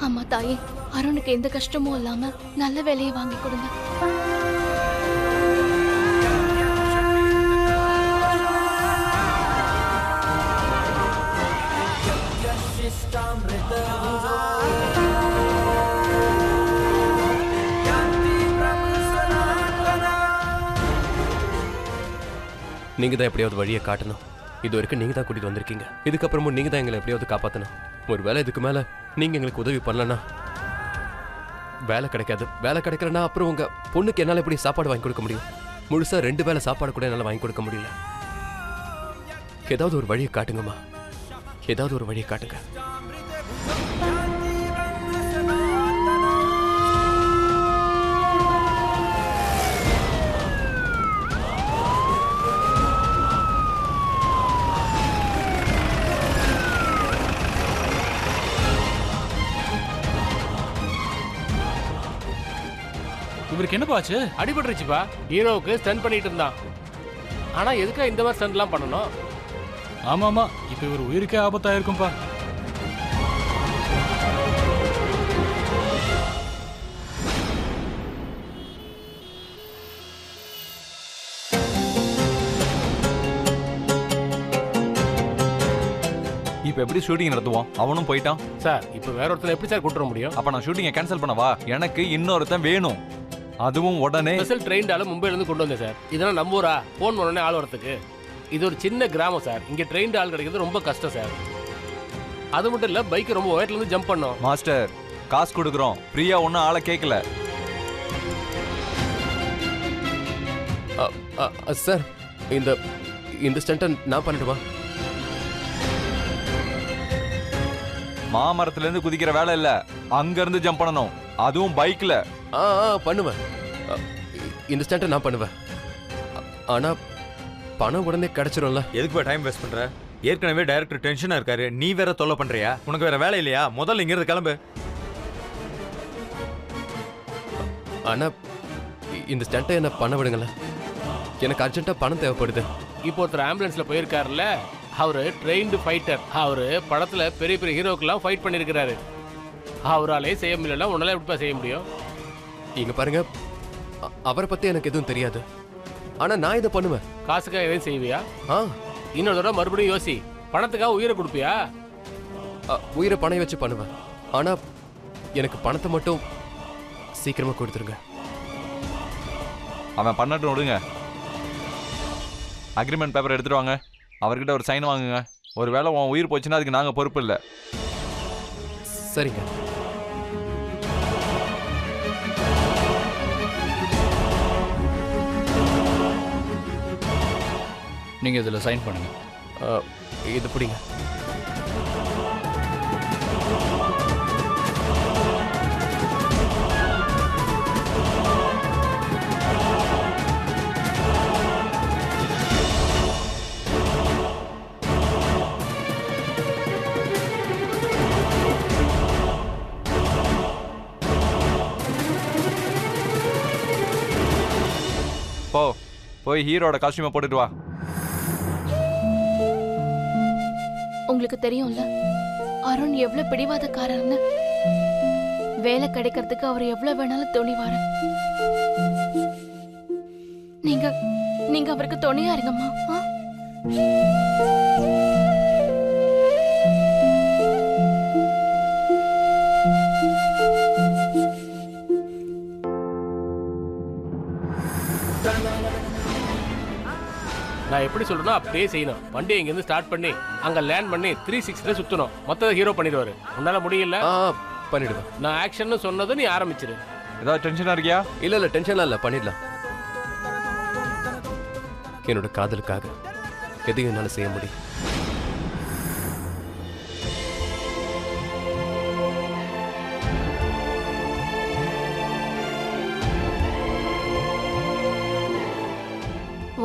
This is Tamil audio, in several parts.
ஆமா தாயே, அருணுக்கு எந்த கஷ்டமும் இல்லாம நல்ல வேலையை வாங்கி கொடுங்க. நீங்க தான் எப்படியாவது வழியை காட்டணும். இது வரைக்கும் நீங்க தான் கூட்டிட்டு வந்திருக்கீங்க. இதுக்கப்புறமும் நீங்க தான் எங்களை எப்படியாவது காப்பாற்றணும். ஒரு வேலை இதுக்கு மேல நீங்க எங்களுக்கு உதவி பண்ணலன்னா வேலை கிடைக்காது. வேலை கிடைக்கலன்னா அப்புறம் உங்க பொண்ணுக்கு என்னால் எப்படி சாப்பாடு வாங்கி கொடுக்க முடியும்? முழுசா 2 வேளை சாப்பாடு கூட என்னால் வாங்கி கொடுக்க முடியல. ஏதாவது ஒரு வழியை காட்டுங்கம்மா, ஏதாவது ஒரு வழியை காட்டுங்க. இவருக்கு என்னப்பா ஆச்சு? அடிபட்டுருச்சுப்பா. ஹீரோவுக்கு ஸ்டன் பண்ணிட்டு இருந்தான். ஆனா எதுக்கா இந்த மாதிரி ஸ்டன்ட்லாம் பண்ணணும்? ஆமாமா, இப்ப இவர் உயிருக்கே ஆபத்தா இருக்கும்பா. இப்ப எப்படி ஷூட்டிங் நடத்துவோம்? அவனும் போயிட்டான் சார். இப்ப வேற ஒருத்தர் எப்படி சார் கூட்ட முடியும்? அப்ப நான் ஷூட்டிங்கை கேன்சல் பண்ணவா? எனக்கு இன்னொருத்தன் வேணும், அதுவும் உடனே. ஸ்பெஷல் ட்ரெயின் ஆளு மும்பைல இருந்து கொண்டு வந்தேன் சார். இதெல்லாம் நம்ம ஊரா? போன் பண்ணனே ஆள் வரதுக்கு. இது ஒரு சின்ன கிராமம் சார். இங்க ட்ரெயின் ஆள் கிடைக்கிறது ரொம்ப கஷ்டம் சார். அது மட்டும் இல்ல, பைக் ரொம்ப உயரத்துல இருந்து ஜம்ப் பண்ணோம். மாஸ்டர், காசு கொடுக்குறோம், ஃப்ரீயா ஒன்னும் ஆளை கேட்கல. சார், இந்த ஸ்டண்ட்டை நான் பண்ணிடுவா? மாமரத்துல இருந்து குதிக்கிற வேலை இல்ல, அங்க இருந்து ஜம்ப் பண்ணணும், அதுவும் பைக்ல. பண்ணுவேன். இந்த ஸ்டண்ட்டை நான் பண்ணுவேன். ஆனா பணம் உடனே கிடைச்சிரும்ல. எதுக்கு டைம் வேஸ்ட் பண்ற? ஏற்கனவே டைரக்டர் டென்ஷனா இருக்காரு, நீ வேற தொல்லை பண்றியா? உனக்கு வேற வேலை இல்லையா? முதல்ல இங்க இருந்து கிளம்பு. ஆனா இந்த ஸ்டண்ட்டை என்ன பண்ண விடுங்களேன். எனக்கு அர்ஜென்ட்டா பணம் தேவைப்படுது. இப்போ ஒருத்தர் ஆம்புலன்ஸ்ல போயிருக்காருல்ல, அவரு ட்ரெயின்டு ஃபைட்டர். அவரு படத்துல பெரிய பெரிய ஹீரோக்கெல்லாம் ஃபைட் பண்ணிருக்கிறாரு. அவராலே செய்ய முடியலன்னா உன்னால எப்படிப்பா செய்ய முடியும்? இங்க பாருங்க, அவரை பத்தி எனக்கு எதுவும் தெரியாது. ஆனா நான் இதை பண்ணுவேன். காசுக்காக எதையும் செய்வியா? இன்னொரு தடவை மறுபடியும் யோசி. பணத்துக்காக உயிரை கொடுப்பியா? உயிரை பணைய வச்சு பண்ணுவேன். ஆனா எனக்கு பணத்தை மட்டும் சீக்கிரமா கொடுத்துருங்க. அவன் பண்ணட்டும், விடுங்க. அக்ரிமெண்ட் பேப்பர் எடுத்துட்டு வாங்க, அவர்கிட்ட ஒரு சைன் வாங்குங்க. ஒருவேளை உன் உயிர் போச்சுன்னா அதுக்கு நாங்க பொறுப்பு இல்லை. சரிங்க. நீங்க இதுல சைன் பண்ணுங்க. இது பிடிங்க. போய் ஹீரோட காஸ்டியூமை போட்டுட்டு வா. உங்களுக்கு தெரியும்ல அருண் எவ்வளவு பிடிவாதக்காரர்னு. வேலை கிடைக்கிறதுக்கு அவர் எவ்வளவு வேணாலும் துணிவாரு. நீங்க அவருக்கு துணையா இருங்கம்மா. நான் எப்படி சொல்றேனோ அப்படியே செய்யணும். வண்டி இங்கிருந்து ஸ்டார்ட் பண்ணி அங்க லேண்ட் பண்ணி 360 சுத்தணும். மொத்தம் ஹீரோ பண்ணிடுவாரு. உன்னால முடியல? பண்ணிடுவேன். நான் ஆக்ஷன் சொன்னது நீ ஆரம்பிச்சிரு. ஏதாவது டென்ஷனா இருக்கியா? இல்ல டென்ஷன்லாம் இல்ல, பண்ணிடலாம். என்னோட காதலுக்காக எதையும் என்னால செய்ய முடியும்.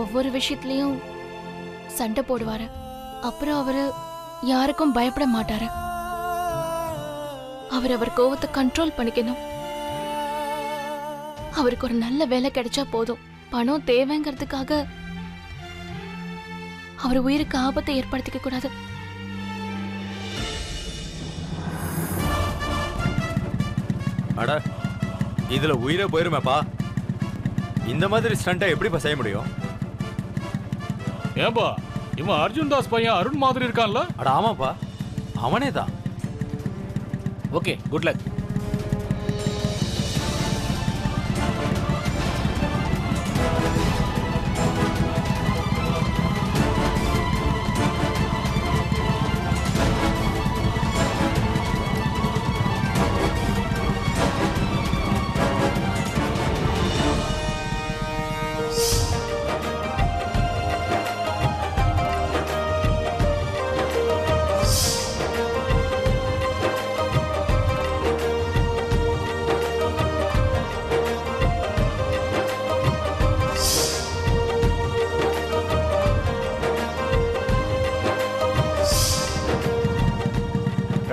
ஒவ்வொரு விஷயத்திலையும் சண்டை போடுவாரு. அப்புறம் அவரு யாருக்கும் பயப்பட மாட்டாரு. அவர் கோவத்தை கண்ட்ரோல் பண்ணிக்கணும். அவருக்கு ஒரு நல்ல வேலை கிடைச்சா போதும். பணம் தேவைங்கிறதுக்காக அவர் உயிருக்கு ஆபத்தை ஏற்படுத்திக்க கூடாது. அட இதுல உயிரே போயிருமேப்பா. இந்த மாதிரி ஸ்டண்ட்டை எப்படிப்பா செய்ய முடியும்? ஏன்பா இவன் அர்ஜுன் தாஸ் பையன் அருண் மாதிரி இருக்கான்ல? அட ஆமாப்பா, அவனே தான். Okay, good luck.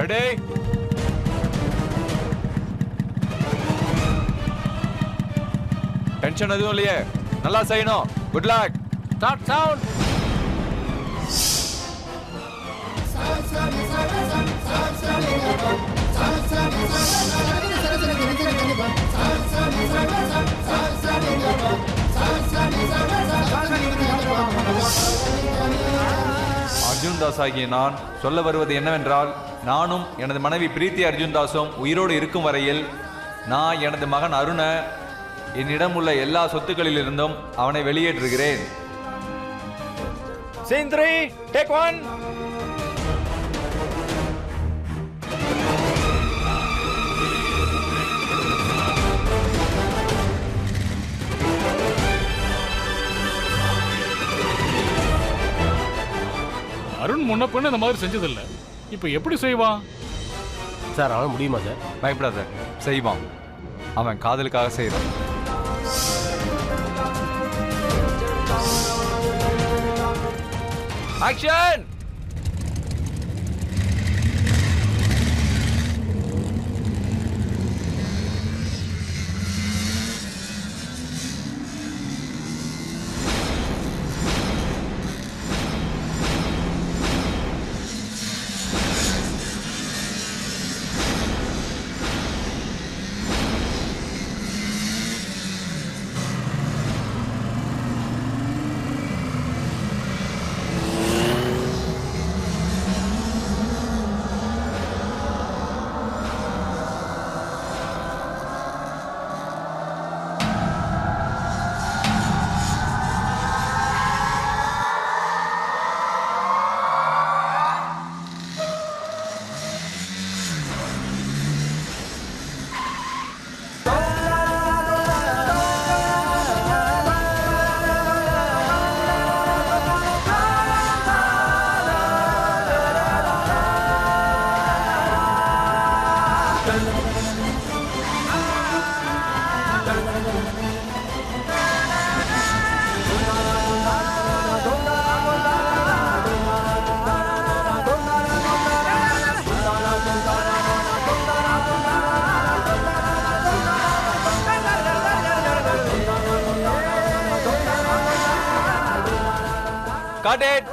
Ready? Tension எதுவும் இல்லையே, நல்லா செய்யணும். Good luck. Start sound. Arjun Das ஆகிய நான் சொல்ல வருவது என்னவென்றால், நானும் எனது மனைவி பிரீத்தி அர்ஜுன் தாஸும் உயிரோடு இருக்கும் வரையில் நான் எனது மகன் அருணை என்னிடம் உள்ள எல்லா சொத்துக்களிலிருந்தும் அவனை வெளியேற்றுகிறேன். Scene 3, take 1. அருண் முன்ன பின்ன இந்த மாதிரி செஞ்சதில்ல, இப்ப எப்படி செய்வான்? சார் அவன் முடியுமா சார்? பயப்படாத, செய்வான். அவன் காதலுக்காக செய்கிறான். ஆக்ஷன்! Cut it!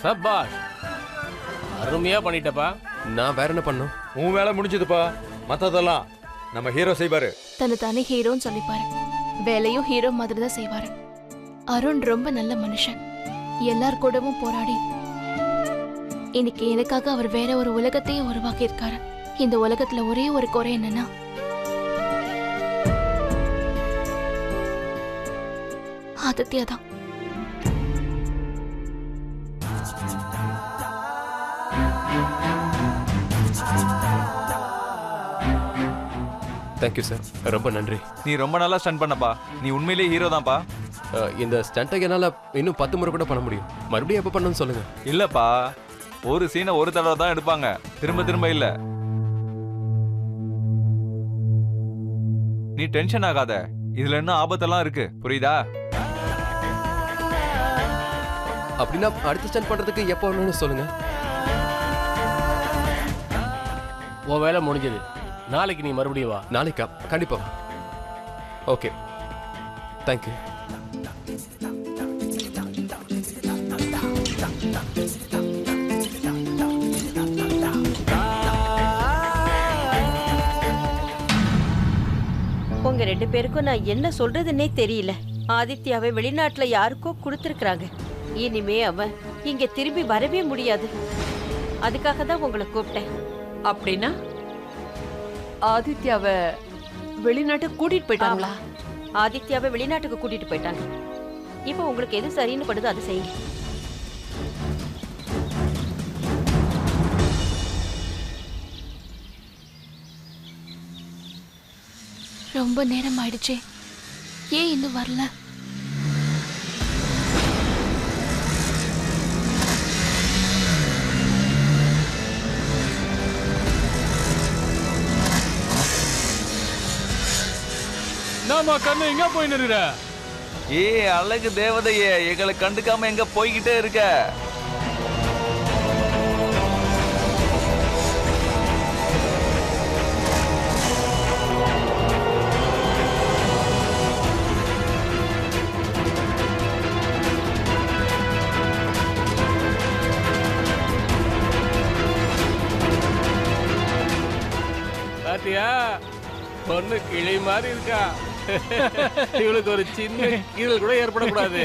சபாஷ், அருமையா பண்ணிட்டப்பா. நான் வேற என்ன பண்ணும்? உன் வேலை முடிஞ்சதுப்பா. மத்ததெல்லாம் நம்ம ஹீரோ செய்வாரு. தன்னை தானே ஹீரோன்னு சொல்லிப்பாரு. வேலையும் ஹீரோ மாதிரி தான் செய்வாரு. அருண் ரொம்ப நல்ல மனுஷன். எல்லார் கூடவும் போராடி இன்னைக்கு எனக்காக அவர் வேற ஒரு உலகத்தையே உருவாக்கி இருக்காரு. இந்த உலகத்துல ஒரே ஒரு குறை என்னன்னா, ஆதித்யா தான். தேங்க்யூ சார், ரொம்ப நன்றி. நீ ரொம்ப நல்லா ஸ்டன் பண்ணப்பா. நீ உண்மையிலேயே ஹீரோ தான்ப்பா. இந்த ஸ்டண்ட்டை என்னால் இன்னும் 10 முறை கூட பண்ண முடியும். மறுபடியும் எப்போ பண்ணணும்னு சொல்லுங்க. இல்லப்பா, ஒரு சீனை ஒரு தடவை தான் எடுப்பாங்க, திரும்ப திரும்ப இல்ல. நீ டென்ஷன் ஆகாத, இதுல என்ன ஆபத்தெல்லாம் இருக்கு, புரியுதா? அப்படின்னா அடுத்த ஸ்டண்ட் பண்றதுக்கு எப்போ வரணும்னு சொல்லுங்க. உன் வேலை முடிஞ்சது. நாளைக்கு நீ மறுபடியும் வா. நாளைக்கா? கண்டிப்பா. Okay, thank you. உங்க 2 பேருக்கும் நான் என்ன சொல்றதுன்னே தெரியல. ஆதித்யாவை வெளிநாட்டுல யாருக்கோ கொடுத்துருக்காங்க. இனிமே அவன் இங்க திரும்பி வரவே முடியாது. அதுக்காக தான் உங்களை கூப்பிட்டேன். அப்படின்னா ஆதித்யாவை வெளிநாட்டுக்கு கூட்டிட்டு போயிட்டாங்களா? ஆதித்யாவை வெளிநாட்டுக்கு கூட்டிட்டு போயிட்டாங்க. இப்போ உங்களுக்கு எது சரின்னு படுதோ அதை செய்யுங்க. ரொம்ப நேரம் ஆயிடுச்சே, ஏன் இன்னும் வரல? நாம கண்ணு எங்க போய் நிறுற? ஏ அழகு தேவதையே, எங்களை கண்டுக்காம எங்க போய்கிட்டே இருக்க? பாத்தியா, பொண்ணு கிளை மாதிரி இருக்கா. இவளுக்கு ஒரு சின்ன கீழல் கூட ஏற்படக்கூடாது.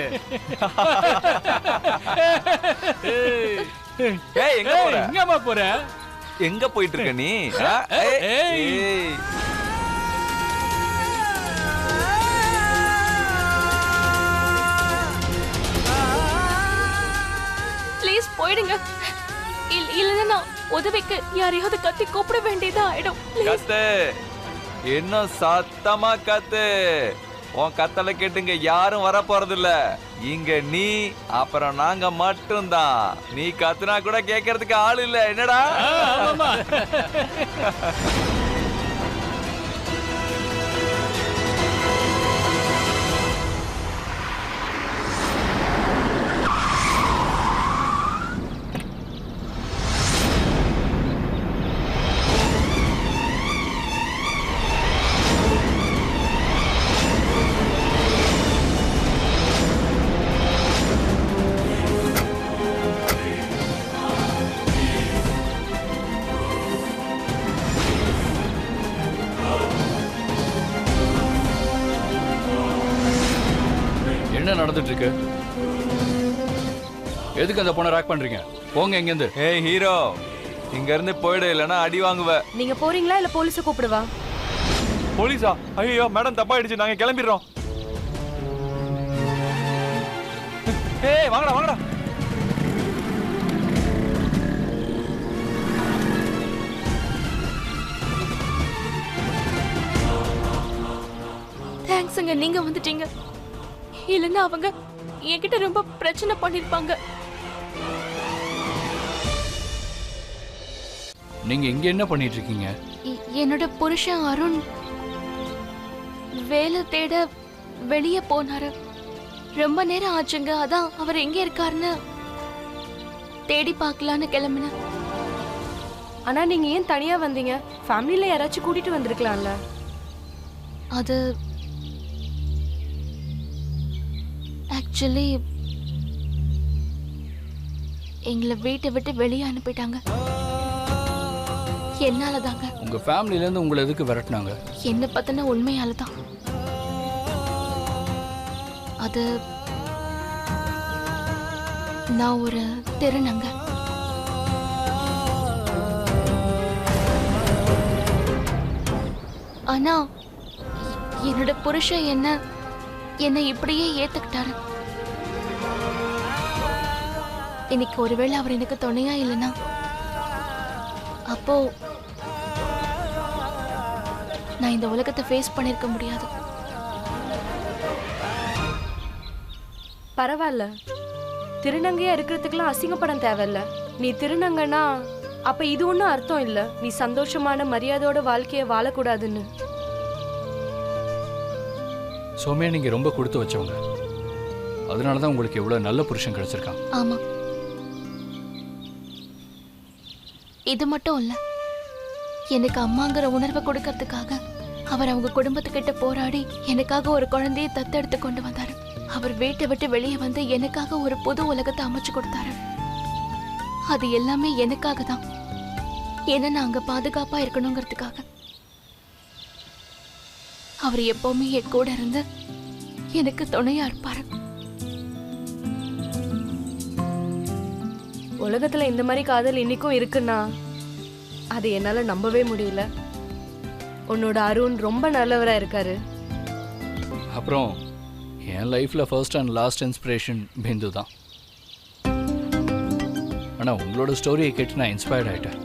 ஏய் எங்க போற? எங்கம்மா போற? எங்க போயிட்டு இருக்க நீ? ஏய் ப்ளீஸ் போயிடுங்க. இல்லைன்னா நான் உதவிக்கு யாரையாவது கத்தி கூப்பிட வேண்டியதா ஆயிடும். கத்து, இன்னும் சத்தமா கத்து. உன் கத்தலை கேட்டுங்க யாரும் வர போறது இல்ல. இங்க நீ அப்புறம் நாங்க மட்டும்தான். நீ கத்துனா கூட கேட்கறதுக்கு ஆள் இல்ல. என்னடா? என்ன நடந்துட்டு இருக்கு? எதுக்கு அந்த பொண்ணை ராக் பண்றீங்க? போங்க இங்க இருந்து. ஏய் ஹீரோ, இங்க இருந்து போயிடு, இல்லனா அடி வாங்குவ. நீங்க போறீங்களா இல்ல போலீஸ கூப்பிடுவா? போலீஸா? ஐயோ மேடம், தப்பாயிடுச்சு, நாங்க கிளம்பிடுறோம். ஏய் வாங்கடா வாங்கடா. தேங்க்ஸுங்க, நீங்க வந்துட்டீங்க. இல்லைன்னா அவங்க என்கிட்ட ரொம்ப பிரச்சனை பண்ணிருப்பாங்க. நீங்க இங்க என்ன பண்ணிட்டு இருக்கீங்க? என்னோட புருஷன் அருண் வேலை தேட வெளியே போனாரு. ரொம்ப நேரம் ஆச்சுங்க. அதான் அவர் எங்க இருக்காருன்னு தேடி பார்க்கலான்னு கிளம்பினேன். ஆனா நீங்க ஏன் தனியா வந்தீங்க? ஃபேமிலில யாராச்சும் கூட்டிட்டு வந்திருக்கலாம்ல. அது ஆக்சுவலி எங்களை வீட்டை விட்டு வெளியே அனுப்பிட்டாங்க. என்னால தாங்க. உங்க ஃபேமிலில இருந்து உங்களை எதுக்கு விரட்டினாங்க? என்ன பத்தின உண்மையால தான். அது நான் ஒரு திருநங்க. ஆனா என்னோட புருஷன் என்னை இப்படியே ஏத்துக்கிட்டாரு. இன்னைக்கு ஒருவேளை அவர் எனக்கு துணையா இல்லைன்னா அப்போ நான் இந்த உலகத்தை ஃபேஸ் பண்ணிருக்க முடியாது. பரவாயில்ல, திருநங்கையா இருக்கிறதுக்குலாம் அசிங்கப்படம் தேவையில்ல. நீ திருநங்கன்னா அப்ப இது ஒன்றும் அர்த்தம் இல்ல நீ சந்தோஷமான மரியாதையோட வாழ்க்கையை வாழக்கூடாதுன்னு. சோமியா, நீங்க ரொம்ப கொடுத்து வச்சவங்க. அதனாலதான் உங்களுக்கு எவ்வளவு நல்ல புருஷன் கிடைச்சிருக்கான். ஆமா, இது மட்டும் இல்ல, எனக்கு அம்மாங்கிற உணர்வை கொடுக்கறதுக்காக அவர் அவங்க குடும்பத்துக்கிட்ட போராடி எனக்காக ஒரு குழந்தையை தத்தெடுத்து கொண்டு வந்தாரு. அவர் வீட்டை விட்டு வெளியே வந்து எனக்காக ஒரு புது உலகத்தை அமைச்சு கொடுத்தாரு. அது எல்லாமே எனக்காக தான். ஏன்னா நான் அங்க பாதுகாப்பா இருக்கணுங்கிறதுக்காக. அவர் எப்பவுமே என் கூட இருந்து எனக்கு துணையா இருப்பாரு. உலகத்துல இந்த மாதிரி காதல் இன்னைக்கும் இருக்குன்னா அது என்னால நம்பவே முடியல. உன்னோட அருண் ரொம்ப நல்லவரா இருக்காரு. அப்புறம் என் லைஃப்பில் ஃபர்ஸ்ட் அண்ட் லாஸ்ட் இன்ஸ்பிரேஷன் பிந்து தான். ஆனால் உங்களோட ஸ்டோரியை கேட்டு நான் இன்ஸ்பயர்ட் ஆகிட்டேன்.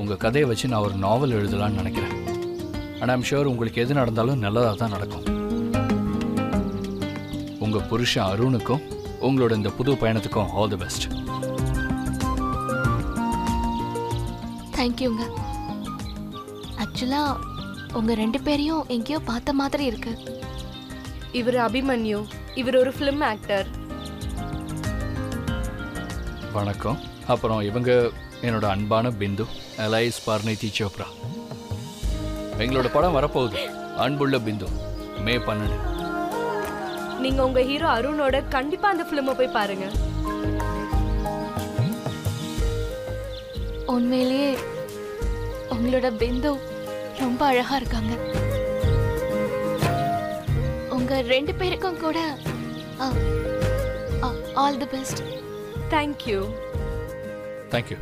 உங்கள் கதையை வச்சு நான் ஒரு நாவல் எழுதலான்னு நினைக்கிறேன். ஆனால் ஐம் ஷுர் உங்களுக்கு எது நடந்தாலும் நல்லதாக தான் நடக்கும். உங்கள் புருஷன் அருணுக்கும் உங்களோட இந்த புது பயணத்துக்கும் ஆல் தி பெஸ்ட். தேங்க்யூங்க. ஆக்சுவலா உங்க 2 பேரையும் எங்கேயோ பார்த்த மாதிரி இருக்கு. இவர் அபிமன்யு, இவர் ஒரு ஃபிலிம் ஆக்டர். வணக்கம். அப்புறம் இவங்க என்னோட அன்பான பிந்து, அலைஸ் பார்னிதி சோப்ரா. எங்களோட படம் வரப்போகுது, அன்புள்ள பிந்து, மே 12. நீங்க உங்க ஹீரோ அருணோட கண்டிப்பா அந்த ஃபிலிமை போய் பாருங்க. உண்மையிலேயே உங்களோட பிந்து ரொம்ப அழகா இருக்காங்க. உங்க 2 பேருக்கும் கூட all the best. Thank you. Thank you.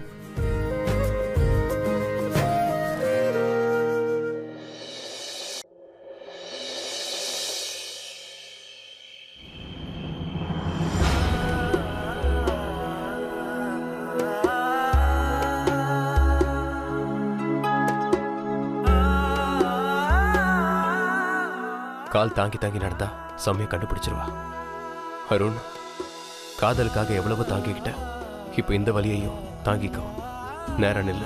கால் தாங்கி தாங்கி நடந்தா சமயம் கண்டுபிடிச்சிருவா. அருண், காதலுக்காக எவ்வளவு தாங்கிக்கிட்ட, இப்ப இந்த வலியையும் தாங்கிக்கோ. நேரம் இல்ல.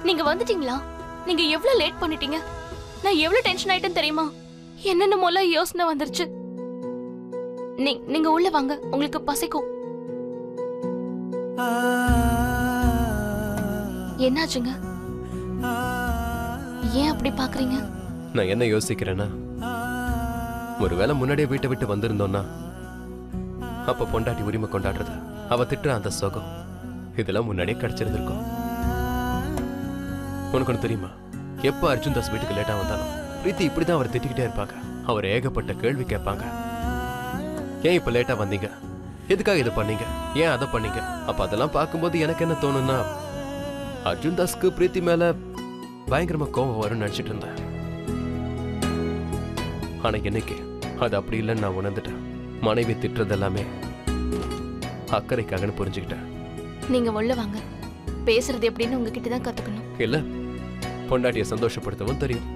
நீங்க வந்துட்டீங்களா? நீங்க எவ்வளவு லேட் பண்ணிட்டீங்க. நான் எவ்வளவு டென்ஷன் ஆயிட்டேன்னு தெரியுமா? என்னென்னமோல யோசனை வந்துருச்சு. நீங்க உள்ள வாங்க, உங்களுக்கு பசிக்கும். என்னாச்சுங்க? ஏன் அப்படி பாக்குறீங்க? நான் என்ன யோசிக்கிறேன்னா, ஒருவேளை முன்னாடியே வீட்டை விட்டு வந்திருந்தோம்னா அப்ப பொண்டாட்டி உரிமை கொண்டாடுறது, அவ திட்டுற அந்த சுகம், இதெல்லாம் முன்னாடியே கிடைச்சிருந்திருக்கும். உனக்கு ஒன்று தெரியுமா, எப்ப அர்ஜுன் தாஸ் வீட்டுக்கு லேட்டா வந்தாலும் பிரீத்தி இப்படிதான் அவர் திட்டிக்கிட்டே இருப்பாங்க. அவர் ஏகப்பட்ட கேள்வி கேட்பாங்க. ஏன் இப்ப லேட்டா வந்தீங்க, எதுக்காக இதை பண்ணீங்க, ஏன் அதை பண்ணீங்க. அப்ப அதெல்லாம் பார்க்கும்போது எனக்கு என்ன தோணுன்னா, அர்ஜுன் தாஸ்க்கு பிரீத்தி மேல பயங்கரமா கோபம் வரும்னு நினைச்சிட்டு இருந்தேன். ஆனா என்னைக்கு அது அப்படி இல்லைன்னு நான் உணர்ந்துட்டேன். மனைவி திட்டுறது எல்லாமே அக்கறைக்காகன்னு புரிஞ்சுக்கிட்டேன். நீங்க உள்ள வாங்க, பேசுறது எப்படின்னு உங்ககிட்ட தான் கத்துக்கணும். இல்ல, பொண்டாட்டியை சந்தோஷப்படுத்தவும் தெரியும்.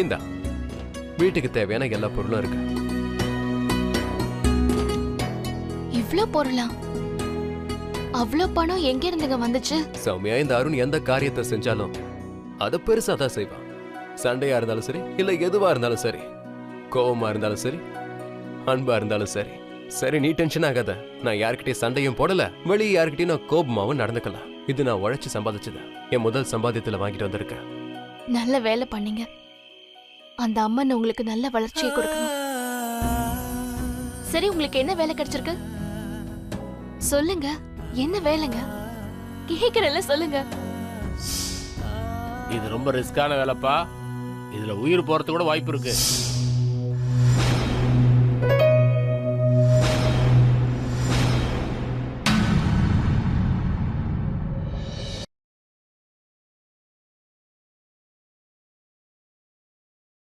இந்தா, வீட்டுக்கு தேவையான எல்லா பொருளும் இருக்கு. இவ்ளோ பொருளா? அவ்ளோ பணம் எங்க இருந்துங்க வந்துச்சு? சௌமியா, இந்த அருண் எந்த காரியத்தை செஞ்சாலும் அதை பெருசா தான் செய்வான். சண்டையா இருந்தாலும் சரி, இல்ல எதுவா இருந்தாலும் சரி, கோபமா இருந்தாலும் சரி, அன்பா இருந்தாலும் சரி. சரி, நீ டென்ஷன் ஆகாத. நான் யாருக்கிட்டையும் சண்டையும் போடல, வெளியே யாருக்கிட்டையும் நான் கோபமாவும் நடந்துக்கல. இது நான் உழைச்சு சம்பாதிச்சது. என் முதல் சம்பாத்தியத்துல வாங்கிட்டு வந்திருக்கேன். நல்ல வேலை பண்ணீங்க. அந்த அம்மன் உங்களுக்கு நல்ல வளர்ச்சியை கொடுக்கணும். சரி, உங்களுக்கு என்ன வேலை கிடைச்சிருக்கு? சொல்லுங்க, என்ன வேலைங்க? கேக்குறல, சொல்லுங்க. இது ரொம்ப ரிஸ்கான வேலைப்பா. இதுல உயிர் போறது கூட வாய்ப்பு இருக்கு.